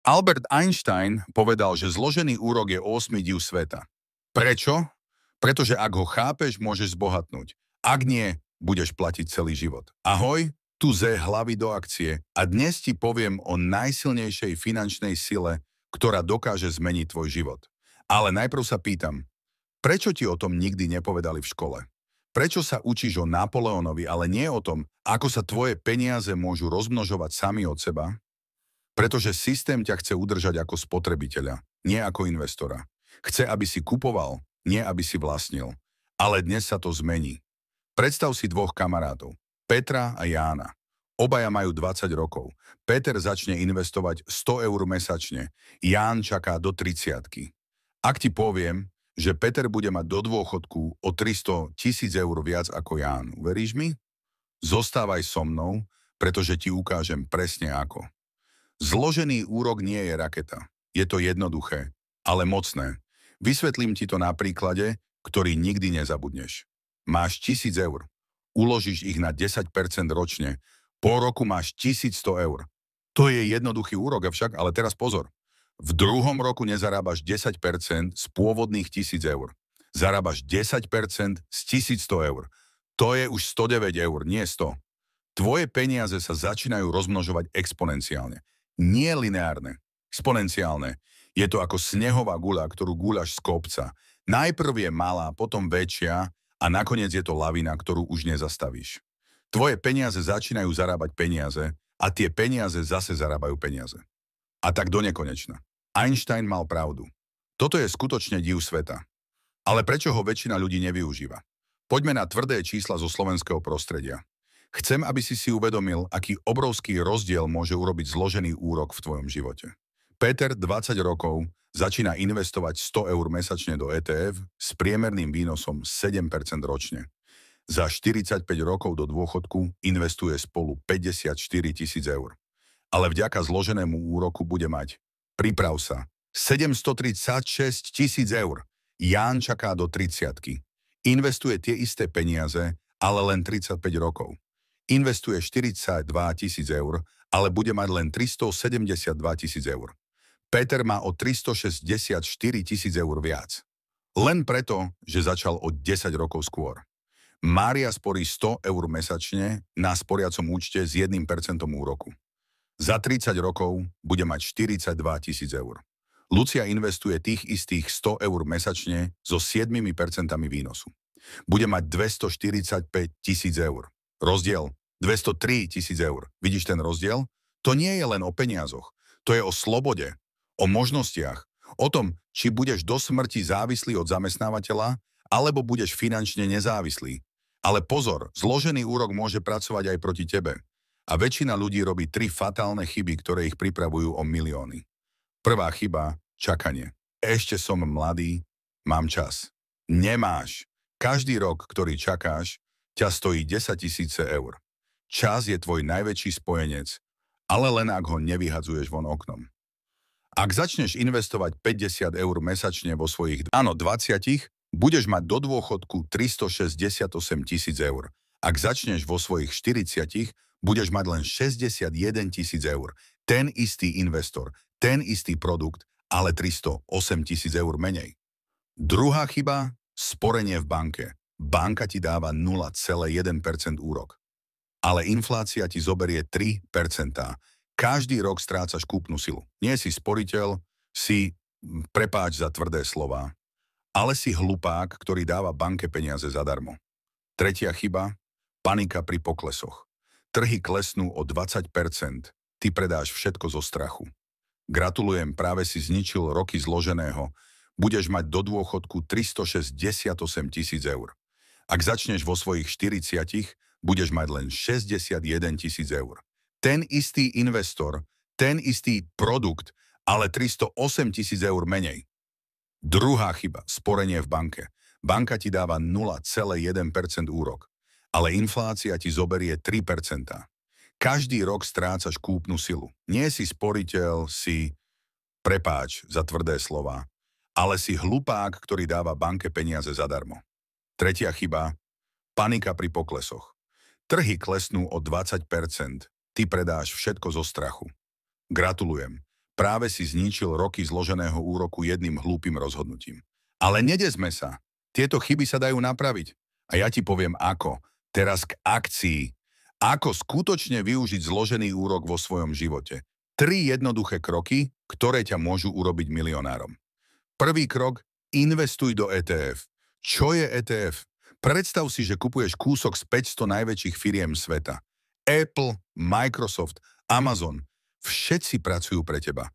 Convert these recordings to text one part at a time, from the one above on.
Albert Einstein povedal, že zložený úrok je 8. div sveta. Prečo? Pretože ak ho chápeš, môžeš zbohatnúť. Ak nie, budeš platiť celý život. Ahoj, tu Z hlavy do akcie a dnes ti poviem o najsilnejšej finančnej sile, ktorá dokáže zmeniť tvoj život. Ale najprv sa pýtam, prečo ti o tom nikdy nepovedali v škole? Prečo sa učíš o Napoleónovi, ale nie o tom, ako sa tvoje peniaze môžu rozmnožovať sami od seba? Pretože systém ťa chce udržať ako spotrebiteľa, nie ako investora. Chce, aby si kupoval, nie aby si vlastnil. Ale dnes sa to zmení. Predstav si dvoch kamarátov, Petra a Jána. Obaja majú 20 rokov. Peter začne investovať 100 eur mesačne. Ján čaká do 30-ky. Ak ti poviem, že Peter bude mať do dôchodku o 300 000 eur viac ako Ján, uveríš mi? Zostávaj so mnou, pretože ti ukážem presne ako. Zložený úrok nie je raketa. Je to jednoduché, ale mocné. Vysvetlím ti to na príklade, ktorý nikdy nezabudneš. Máš 1000 eur. Uložíš ich na 10% ročne. Po roku máš 1100 eur. To je jednoduchý úrok, avšak, ale teraz pozor. V druhom roku nezarábaš 10% z pôvodných 1000 eur. Zarábaš 10% z 1100 eur. To je už 109 eur, nie 100. Tvoje peniaze sa začínajú rozmnožovať exponenciálne. Nie lineárne, exponenciálne. Je to ako snehová guľa, ktorú guľaš z kopca. Najprv je malá, potom väčšia a nakoniec je to lavina, ktorú už nezastavíš. Tvoje peniaze začínajú zarábať peniaze a tie peniaze zase zarábajú peniaze. A tak do nekonečna. Einstein mal pravdu. Toto je skutočne div sveta. Ale prečo ho väčšina ľudí nevyužíva? Poďme na tvrdé čísla zo slovenského prostredia. Chcem, aby si uvedomil, aký obrovský rozdiel môže urobiť zložený úrok v tvojom živote. Peter, 20 rokov, začína investovať 100 eur mesačne do ETF s priemerným výnosom 7% ročne. Za 45 rokov do dôchodku investuje spolu 54 000 eur. Ale vďaka zloženému úroku bude mať, priprav sa, 736 000 eur. Ján čaká do 30-ky. Investuje tie isté peniaze, ale len 35 rokov. Investuje 42 000 eur, ale bude mať len 372 000 eur. Peter má o 364 000 eur viac. Len preto, že začal o 10 rokov skôr. Mária sporí 100 eur mesačne na sporiacom účte s 1% úroku. Za 30 rokov bude mať 42 000 eur. Lucia investuje tých istých 100 eur mesačne so 7% výnosu. Bude mať 245 000 eur. Rozdiel 203 000 eur. Vidíš ten rozdiel? To nie je len o peniazoch. To je o slobode, o možnostiach, o tom, či budeš do smrti závislý od zamestnávateľa, alebo budeš finančne nezávislý. Ale pozor, zložený úrok môže pracovať aj proti tebe. A väčšina ľudí robí 3 fatálne chyby, ktoré ich pripravujú o milióny. Prvá chyba, čakanie. Ešte som mladý, mám čas. Nemáš. Každý rok, ktorý čakáš, ťa stojí 10 000 eur. Čas je tvoj najväčší spojenec, ale len ak ho nevyhadzuješ von oknom. Ak začneš investovať 50 eur mesačne vo svojich 20, budeš mať do dôchodku 368 000 eur. Ak začneš vo svojich 40, budeš mať len 61 000 eur. Ten istý investor, ten istý produkt, ale 308 000 eur menej. Druhá chyba, sporenie v banke. Banka ti dáva 0,1% úrok. Ale inflácia ti zoberie 3%. Každý rok strácaš kúpnu silu. Nie si sporiteľ, prepáč za tvrdé slová, ale si hlupák, ktorý dáva banke peniaze zadarmo. Tretia chyba, panika pri poklesoch. Trhy klesnú o 20%. Ty predáš všetko zo strachu. Gratulujem, práve si zničil roky zloženého. Budeš mať do dôchodku 368 000 eur. Ak začneš vo svojich 40, budeš mať len 61 000 eur. Ten istý investor, ten istý produkt, ale 308 000 eur menej. Druhá chyba, sporenie v banke. Banka ti dáva 0,1% úrok, ale inflácia ti zoberie 3%. Každý rok strácaš kúpnu silu. Nie si sporiteľ, prepáč za tvrdé slová, ale si hlupák, ktorý dáva banke peniaze zadarmo. Tretia chyba, panika pri poklesoch. Trhy klesnú o 20%. Ty predáš všetko zo strachu. Gratulujem. Práve si zničil roky zloženého úroku jedným hlúpym rozhodnutím. Ale nedesme sa. Tieto chyby sa dajú napraviť. A ja ti poviem ako. Teraz k akcii. Ako skutočne využiť zložený úrok vo svojom živote. 3 jednoduché kroky, ktoré ťa môžu urobiť milionárom. Prvý krok, investuj do ETF. Čo je ETF? Predstav si, že kupuješ kúsok z 500 najväčších firiem sveta. Apple, Microsoft, Amazon. Všetci pracujú pre teba.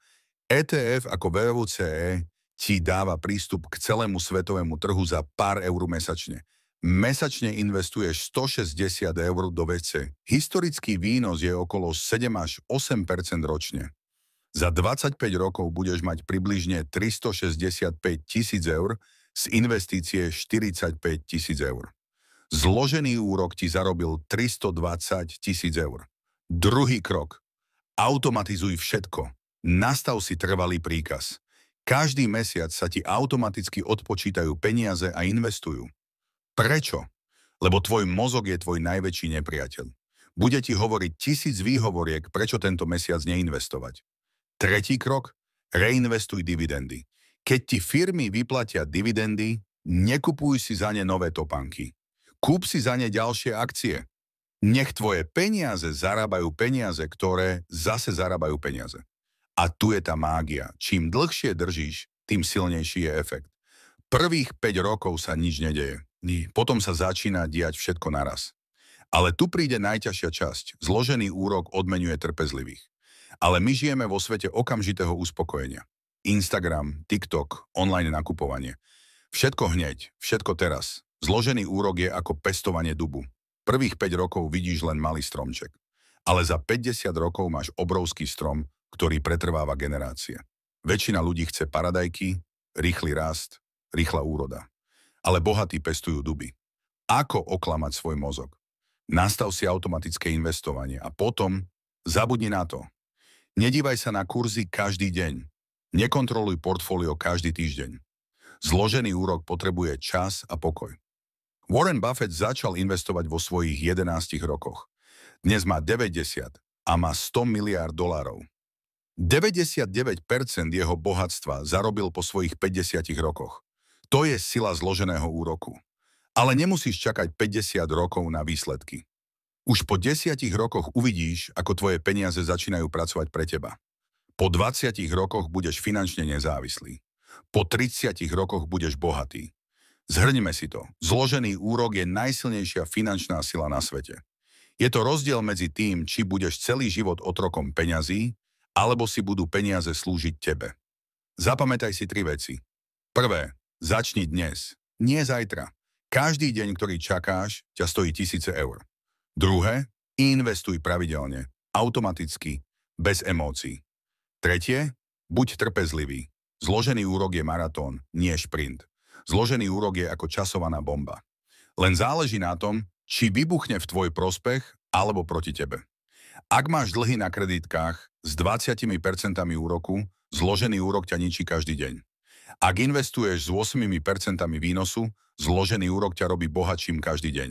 ETF ako VVCE ti dáva prístup k celému svetovému trhu za pár eur mesačne. Mesačne investuješ 160 eur do VC. Historický výnos je okolo 7 až 8 % ročne. Za 25 rokov budeš mať približne 365 000 eur, z investície 45 000 eur. Zložený úrok ti zarobil 320 000 eur. Druhý krok. Automatizuj všetko. Nastav si trvalý príkaz. Každý mesiac sa ti automaticky odpočítajú peniaze a investujú. Prečo? Lebo tvoj mozog je tvoj najväčší nepriateľ. Bude ti hovoriť 1000 výhovoriek, prečo tento mesiac neinvestovať. Tretí krok. Reinvestuj dividendy. Keď ti firmy vyplatia dividendy, nekupuj si za ne nové topánky. Kúp si za ne ďalšie akcie. Nech tvoje peniaze zarábajú peniaze, ktoré zase zarábajú peniaze. A tu je tá mágia. Čím dlhšie držíš, tým silnejší je efekt. Prvých 5 rokov sa nič nedeje. Potom sa začína diať všetko naraz. Ale tu príde najťažšia časť. Zložený úrok odmeňuje trpezlivých. Ale my žijeme vo svete okamžitého uspokojenia. Instagram, TikTok, online nakupovanie. Všetko hneď, všetko teraz. Zložený úrok je ako pestovanie dubu. Prvých 5 rokov vidíš len malý stromček. Ale za 50 rokov máš obrovský strom, ktorý pretrváva generácie. Väčšina ľudí chce paradajky, rýchly rast, rýchla úroda. Ale bohatí pestujú duby. Ako oklamať svoj mozog? Nastav si automatické investovanie a potom zabudni na to. Nedívaj sa na kurzy každý deň. Nekontroluj portfólio každý týždeň. Zložený úrok potrebuje čas a pokoj. Warren Buffett začal investovať vo svojich 11 rokoch. Dnes má 90 a má 100 miliárd dolárov. 99% jeho bohatstva zarobil po svojich 50 rokoch. To je sila zloženého úroku. Ale nemusíš čakať 50 rokov na výsledky. Už po 10 rokoch uvidíš, ako tvoje peniaze začínajú pracovať pre teba. Po 20 rokoch budeš finančne nezávislý. Po 30 rokoch budeš bohatý. Zhrňme si to. Zložený úrok je najsilnejšia finančná sila na svete. Je to rozdiel medzi tým, či budeš celý život otrokom peňazí, alebo si budú peniaze slúžiť tebe. Zapamätaj si 3 veci. Prvé, začni dnes, nie zajtra. Každý deň, ktorý čakáš, ťa stojí 1000 eur. Druhé, investuj pravidelne, automaticky, bez emócií. Tretie, buď trpezlivý. Zložený úrok je maratón, nie šprint. Zložený úrok je ako časovaná bomba. Len záleží na tom, či vybuchne v tvoj prospech alebo proti tebe. Ak máš dlhy na kreditkách s 20% úroku, zložený úrok ťa ničí každý deň. Ak investuješ s 8% výnosu, zložený úrok ťa robí bohatším každý deň.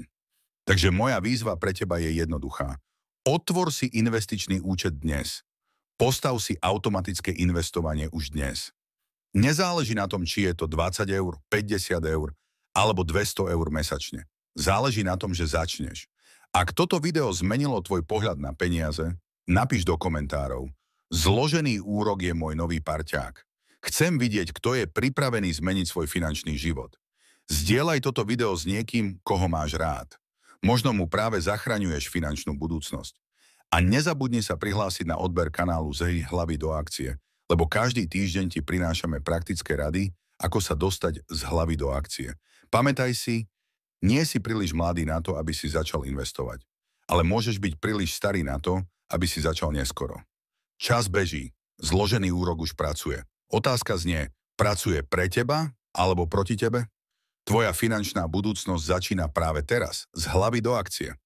Takže moja výzva pre teba je jednoduchá. Otvor si investičný účet dnes. Postav si automatické investovanie už dnes. Nezáleží na tom, či je to 20 eur, 50 eur alebo 200 eur mesačne. Záleží na tom, že začneš. Ak toto video zmenilo tvoj pohľad na peniaze, napíš do komentárov. Zložený úrok je môj nový parťák. Chcem vidieť, kto je pripravený zmeniť svoj finančný život. Zdieľaj toto video s niekým, koho máš rád. Možno mu práve zachraňuješ finančnú budúcnosť. A nezabudni sa prihlásiť na odber kanálu z hlavy do akcie, lebo každý týždeň ti prinášame praktické rady, ako sa dostať z hlavy do akcie. Pamätaj si, nie si príliš mladý na to, aby si začal investovať, ale môžeš byť príliš starý na to, aby si začal neskoro. Čas beží, zložený úrok už pracuje. Otázka znie, pracuje pre teba alebo proti tebe? Tvoja finančná budúcnosť začína práve teraz, z hlavy do akcie.